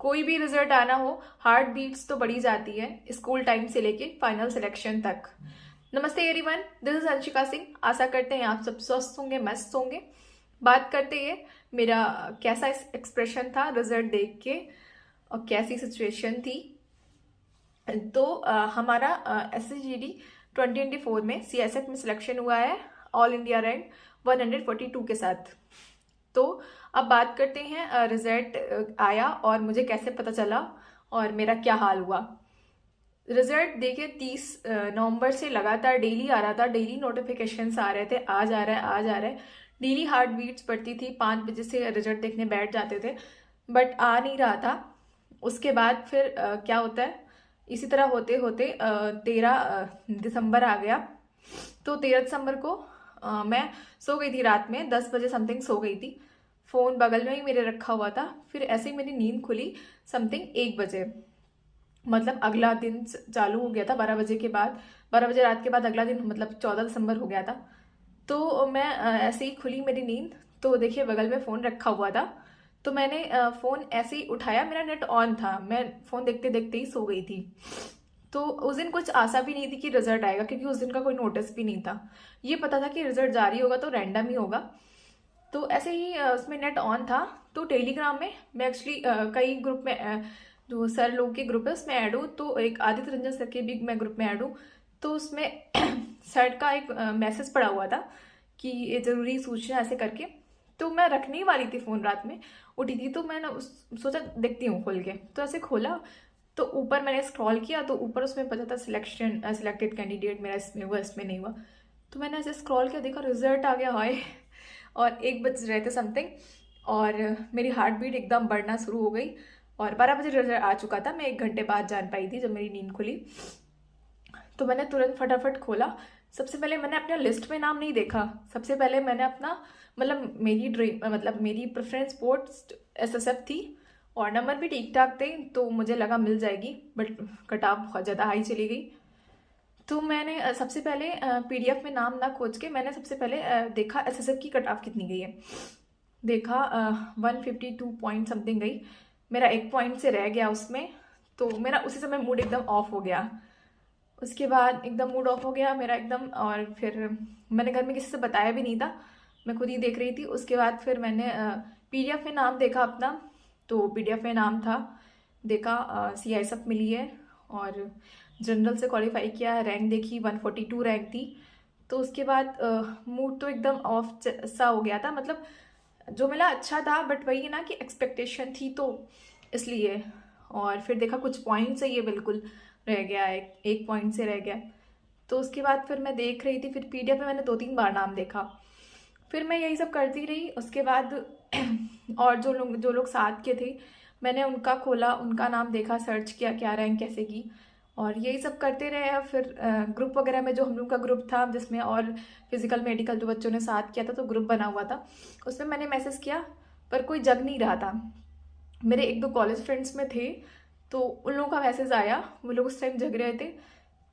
कोई भी रिजल्ट आना हो, हार्ट बीट्स तो बढ़ी जाती है स्कूल टाइम से लेके फाइनल सिलेक्शन तक। नमस्ते everyone, this is Anshika Singh. आशा करते हैं आप सब स्वस्थ होंगे, मस्त होंगे। बात करते हैं मेरा कैसा एक्सप्रेशन था रिजल्ट देख के और कैसी सिचुएशन थी। तो हमारा SSGD 2024 में CSF में सिलेक्शन हुआ है ऑल इंडिया रैंक 142 के साथ। तो अब बात करते हैं रिजल्ट आया और मुझे कैसे पता चला और मेरा क्या हाल हुआ। रिजल्ट देखिए 30 नवंबर से लगातार डेली आ रहा था, डेली नोटिफिकेशंस आ रहे थे, आज आ रहा है आज आ रहा है। डेली हार्ट बीट्स बढ़ती थी, 5 बजे से रिजल्ट देखने बैठ जाते थे बट आ नहीं रहा था। उसके बाद फिर क्या होता है, इसी तरह होते होते 13 दिसंबर आ गया। तो 13 दिसंबर को मैं सो गई थी, रात में 10 बजे समथिंग सो गई थी। फ़ोन बगल में ही मेरे रखा हुआ था। फिर ऐसे ही मेरी नींद खुली समथिंग 1 बजे, मतलब अगला दिन चालू हो गया था 12 बजे के बाद। 12 बजे रात के बाद अगला दिन मतलब 14 दिसंबर हो गया था। तो मैं ऐसे ही खुली मेरी नींद, तो देखिए बगल में फ़ोन रखा हुआ था। तो मैंने फ़ोन ऐसे ही उठाया, मेरा नेट ऑन था, मैं फ़ोन देखते देखते ही सो गई थी। तो उस दिन कुछ आशा भी नहीं थी कि रिजल्ट आएगा, क्योंकि उस दिन का कोई नोटिस भी नहीं था। ये पता था कि रिजल्ट जारी होगा तो रैंडम ही होगा। तो ऐसे ही उसमें नेट ऑन था। तो टेलीग्राम में मैं एक्चुअली कई ग्रुप में जो सर लोग के ग्रुप है उसमें ऐड हूँ। तो एक आदित्य रंजन सर के भी मैं ग्रुप में ऐड हूँ। तो उसमें सर का एक मैसेज पड़ा हुआ था कि ये ज़रूरी सूचना ऐसे करके। तो मैं रखने ही वाली थी फ़ोन, रात में उठी थी तो मैंने सोचा देखती हूँ खोल के। तो ऐसे खोला तो ऊपर मैंने स्क्रॉल किया तो ऊपर उसमें पता था सिलेक्टेड कैंडिडेट मेरा इसमें हुआ इसमें नहीं हुआ। तो मैंने ऐसे स्क्रॉल किया, देखा रिजल्ट आ गया, हाय। और 1 बज रहे थे समथिंग और मेरी हार्ट बीट एकदम बढ़ना शुरू हो गई। और 12 बजे रिजल्ट आ चुका था, मैं 1 घंटे बाद जान पाई थी जब मेरी नींद खुली। तो मैंने तुरंत फटाफट खोला। सबसे पहले मैंने अपना लिस्ट में नाम नहीं देखा। सबसे पहले मैंने अपना मतलब मेरी ड्रीम मतलब मेरी प्रेफरेंस स्पोर्ट्स SSF थी और नंबर भी ठीक ठाक थे, तो मुझे लगा मिल जाएगी, बट कट ऑफ बहुत ज़्यादा हाई चली गई। तो मैंने सबसे पहले PDF में नाम ना खोज के मैंने सबसे पहले देखा SSF की कट ऑफ कितनी गई है। देखा 152 पॉइंट समथिंग गई। मेरा 1 पॉइंट से रह गया उसमें। तो मेरा उसी समय मूड एकदम ऑफ हो गया। उसके बाद एकदम मूड ऑफ हो गया मेरा एकदम। और फिर मैंने घर में किसी से बताया भी नहीं था, मैं खुद ही देख रही थी। उसके बाद फिर मैंने PDF में नाम देखा अपना। तो PDF में नाम था, देखा CISF मिली है और जनरल से क्वालिफाई किया है। रैंक देखी 142 रैंक थी। तो उसके बाद मूड तो एकदम ऑफ सा हो गया था। मतलब जो मिला अच्छा था बट वही ना कि एक्सपेक्टेशन थी तो इसलिए। और फिर देखा कुछ पॉइंट से ये बिल्कुल रह गया, एक पॉइंट से रह गया। तो उसके बाद फिर मैं देख रही थी, फिर PDF में मैंने 2-3 बार नाम देखा। फिर मैं यही सब करती रही। उसके बाद और जो लोग साथ के थे मैंने उनका खोला, उनका नाम देखा, सर्च किया क्या रैंक कैसे की, और यही सब करते रहे। फिर ग्रुप वगैरह में जो हम लोग का ग्रुप था जिसमें और फिजिकल मेडिकल जो बच्चों ने साथ किया था, तो ग्रुप बना हुआ था, उसमें मैंने मैसेज किया पर कोई जग नहीं रहा था। मेरे 1-2 कॉलेज फ्रेंड्स में थे तो उन लोगों का मैसेज आया, वो लोग उस टाइम जग रहे थे।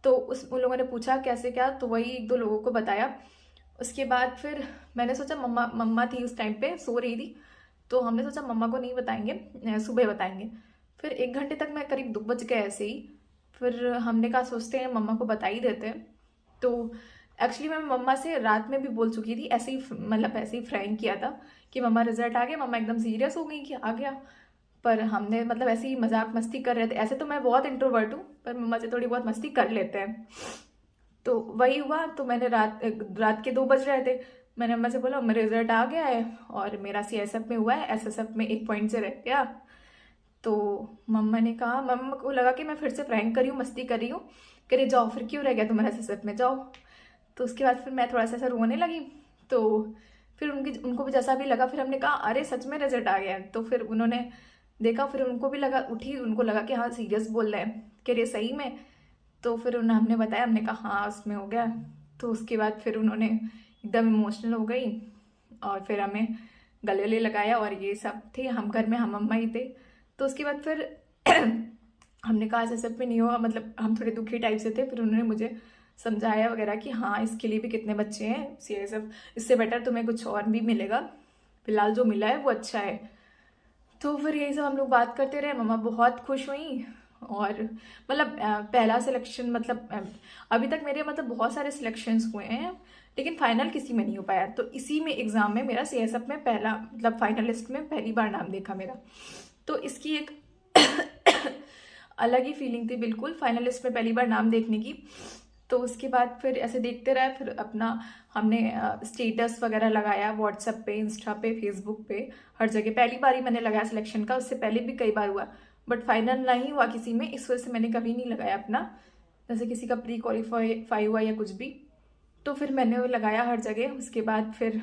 तो उन लोगों ने पूछा कैसे क्या, तो वही 1-2 लोगों को बताया। उसके बाद फिर मैंने सोचा, मम्मा थी उस टाइम पे, सो रही थी, तो हमने सोचा मम्मा को नहीं बताएंगे, सुबह बताएंगे। फिर 1 घंटे तक मैं करीब 2 बज गए ऐसे ही। फिर हमने कहा सोचते हैं मम्मा को बता ही देते हैं। तो एक्चुअली मैं मम्मा से रात में भी बोल चुकी थी, ऐसे ही मतलब ऐसे ही फ्रैंक किया था कि मम्मा रिजल्ट आ गया। मम्मा एकदम सीरियस हो गई कि आ गया, पर हमने मतलब ऐसे ही मजाक मस्ती कर रहे थे। ऐसे तो मैं बहुत इंट्रोवर्ट हूँ पर मम्मा से थोड़ी बहुत मस्ती कर लेते हैं। तो वही हुआ। तो मैंने रात के 2 बज रहे थे, मैंने मम्मा से बोला मेरा रिजल्ट आ गया है और मेरा CSF में हुआ है, SSF में 1 पॉइंट से रह गया। तो मम्मा ने कहा, मम्मा को लगा कि मैं फिर से प्रैंक कर रही हूँ, मस्ती कर रही हूँ, कह रही जाओ फिर क्यों रह गया तुम्हारा SSF में, जाओ। तो उसके बाद फिर मैं थोड़ा सा ऐसा रोने लगी। तो फिर उनको भी जैसा भी लगा, फिर हमने कहा अरे सच में रिजल्ट आ गया है। तो फिर उन्होंने देखा, फिर उनको भी लगा, उठी, उनको लगा कि हाँ सीरियस बोल रहे हैं, कह रही सही में। तो फिर हमने बताया, हमने कहा हाँ उसमें हो गया। तो उसके बाद फिर उन्होंने एकदम इमोशनल हो गई और फिर हमें गले वले लगाया और ये सब थे। हम घर में हम अम्मा ही थे। तो उसके बाद फिर हमने कहा ऐसे सब में नहीं हुआ, मतलब हम थोड़े दुखी टाइप से थे। फिर उन्होंने मुझे समझाया वगैरह कि हाँ इसके लिए भी कितने बच्चे हैं, CSF इससे बेटर तुम्हें कुछ और भी मिलेगा, फिलहाल जो मिला है वो अच्छा है। तो फिर यही सब हम लोग बात करते रहे, मम्मा बहुत खुश हुई। और मतलब पहला सिलेक्शन, मतलब अभी तक मेरे मतलब बहुत सारे सिलेक्शंस हुए हैं, लेकिन फाइनल किसी में नहीं हो पाया। तो इसी में एग्ज़ाम में मेरा सीएसएफ में पहला, मतलब फाइनलिस्ट में पहली बार नाम देखा मेरा। तो इसकी एक अलग ही फीलिंग थी बिल्कुल, फाइनलिस्ट में पहली बार नाम देखने की। तो उसके बाद फिर ऐसे देखते रहे, फिर अपना हमने स्टेटस वगैरह लगाया व्हाट्सएप पे, इंस्टा पे, फेसबुक पे, हर जगह। पहली बार ही मैंने लगाया सिलेक्शन का, उससे पहले भी कई बार हुआ, बट फाइनल नहीं हुआ किसी में, इस वजह से मैंने कभी नहीं लगाया अपना, जैसे किसी का प्री क्वालिफाई हुआ या कुछ भी। तो फिर मैंने वो लगाया हर जगह। उसके बाद फिर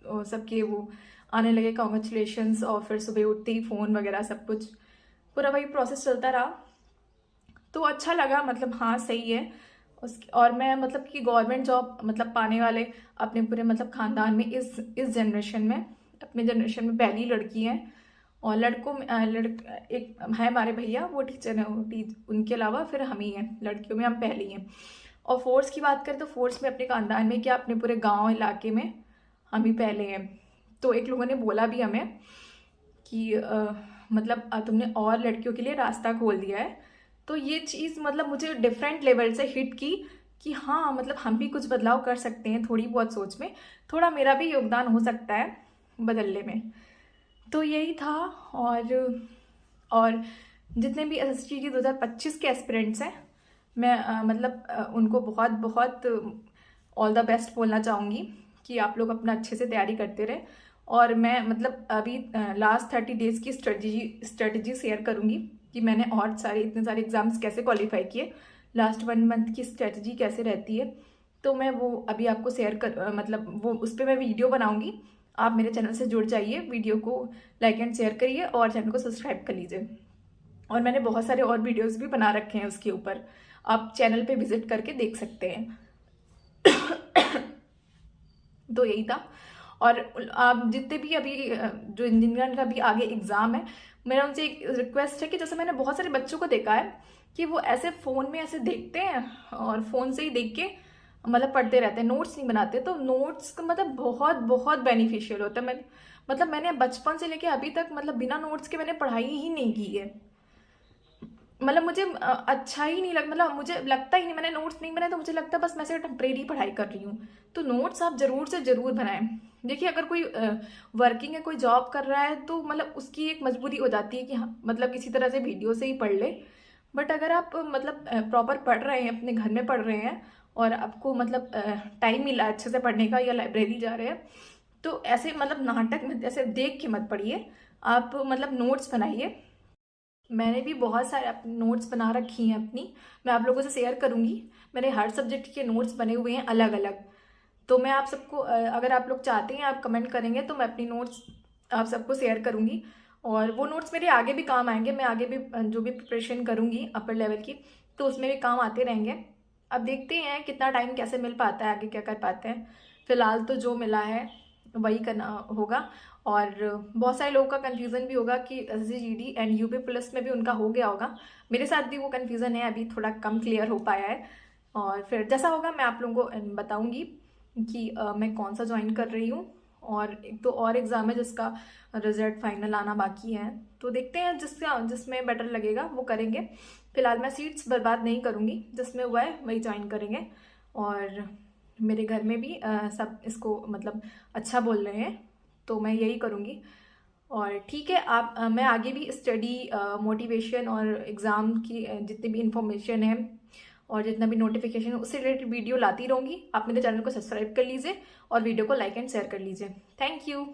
सबके वो आने लगे कॉन्ग्रेचुलेशंस, और फिर सुबह उठते ही फ़ोन वगैरह सब कुछ, पूरा वही प्रोसेस चलता रहा। तो अच्छा लगा, मतलब हाँ सही है। उसके और मैं मतलब कि गवर्नमेंट जॉब मतलब पाने वाले अपने पूरे मतलब ख़ानदान में इस जनरेशन में, अपने जनरेशन में पहली लड़की है। और लड़कों में एक है हमारे भैया, वो टीचर है, उनके अलावा फिर हम ही हैं, लड़कियों में हम पहली हैं। और फोर्स की बात करें तो फोर्स में अपने ख़ानदान में क्या, अपने पूरे गांव इलाके में हम ही पहले हैं। तो एक लोगों ने बोला भी हमें कि मतलब तुमने और लड़कियों के लिए रास्ता खोल दिया है। तो ये चीज़ मतलब मुझे डिफरेंट लेवल से हिट की कि हाँ, मतलब हम भी कुछ बदलाव कर सकते हैं, थोड़ी बहुत सोच में थोड़ा मेरा भी योगदान हो सकता है बदलने में। तो यही था। और जितने भी एसएसटी की 2025 के एस्पिरेंट्स हैं, मैं मतलब उनको बहुत बहुत ऑल द बेस्ट बोलना चाहूँगी कि आप लोग अपना अच्छे से तैयारी करते रहे। और मैं मतलब अभी लास्ट 30 डेज़ की स्ट्रेटजी शेयर करूँगी कि मैंने और इतने सारे एग्ज़ाम्स कैसे क्वालिफाई किए, लास्ट 1 मंथ की स्ट्रेटजी कैसे रहती है। तो मैं वो अभी आपको शेयर कर मतलब वो उस पर मैं वीडियो बनाऊँगी। आप मेरे चैनल से जुड़ जाइए, वीडियो को लाइक एंड शेयर करिए और चैनल को सब्सक्राइब कर लीजिए। और मैंने बहुत सारे और वीडियोस भी बना रखे हैं उसके ऊपर, आप चैनल पे विजिट करके देख सकते हैं। तो यही था। और आप जितने भी अभी जो इंजीनियर का भी आगे एग्ज़ाम है, मेरा उनसे एक रिक्वेस्ट है कि जैसे मैंने बहुत सारे बच्चों को देखा है कि वो ऐसे फ़ोन में ऐसे देखते हैं और फ़ोन से ही देख के मतलब पढ़ते रहते हैं, नोट्स नहीं बनाते। तो नोट्स का मतलब बहुत बहुत बेनिफिशियल होता है। मैंने बचपन से लेके अभी तक मतलब बिना नोट्स के मैंने पढ़ाई ही नहीं की है। मतलब मुझे अच्छा ही नहीं मतलब मुझे लगता ही नहीं, मैंने नोट्स नहीं बनाए तो मुझे लगता है बस मैं सिर्फ टेम्परेरी पढ़ाई कर रही हूँ। तो नोट्स आप ज़रूर से ज़रूर बनाएं। देखिए, अगर कोई वर्किंग है, कोई जॉब कर रहा है, तो मतलब उसकी एक मजबूरी हो जाती है कि हाँ मतलब किसी तरह से वीडियो से ही पढ़ ले। बट अगर आप मतलब प्रॉपर पढ़ रहे हैं, अपने घर में पढ़ रहे हैं और आपको मतलब टाइम मिला अच्छे से पढ़ने का, या लाइब्रेरी जा रहे हैं, तो ऐसे मतलब नाटक में ऐसे देख के मत पढ़िए, आप मतलब नोट्स बनाइए। मैंने भी बहुत सारे अपनी नोट्स बना रखी हैं अपनी, मैं आप लोगों से शेयर करूंगी। मेरे हर सब्जेक्ट के नोट्स बने हुए हैं अलग अलग। तो मैं आप सबको अगर आप लोग चाहते हैं, आप कमेंट करेंगे तो मैं अपनी नोट्स आप सबको शेयर करूंगी। और वो नोट्स मेरे आगे भी काम आएंगे, मैं आगे भी जो भी प्रिपरेशन करूंगी अपर लेवल की, तो उसमें भी काम आते रहेंगे। अब देखते हैं कितना टाइम कैसे मिल पाता है, आगे क्या कर पाते हैं। फिलहाल तो जो मिला है वही करना होगा। और बहुत सारे लोगों का कन्फ्यूज़न भी होगा कि SGD एंड यूपी पुलिस में भी उनका हो गया होगा। मेरे साथ भी वो कन्फ्यूज़न है, अभी थोड़ा कम क्लियर हो पाया है। और फिर जैसा होगा मैं आप लोगों को बताऊंगी कि मैं कौन सा ज्वाइन कर रही हूँ। और एक तो और एग्ज़ाम है जिसका रिजल्ट फाइनल आना बाकी है, तो देखते हैं जिसमें बेटर लगेगा वो करेंगे। फिलहाल मैं सीट्स बर्बाद नहीं करूँगी, जिसमें हुआ है वही ज्वाइन करेंगे। और मेरे घर में भी सब इसको मतलब अच्छा बोल रहे हैं, तो मैं यही करूँगी। और ठीक है, आप मैं आगे भी स्टडी मोटिवेशन और एग्ज़ाम की जितनी भी इंफॉर्मेशन है और जितना भी नोटिफिकेशन है उससे रिलेटेड वीडियो लाती रहूँगी। आप मेरे चैनल को सब्सक्राइब कर लीजिए और वीडियो को लाइक एंड शेयर कर लीजिए। Thank you.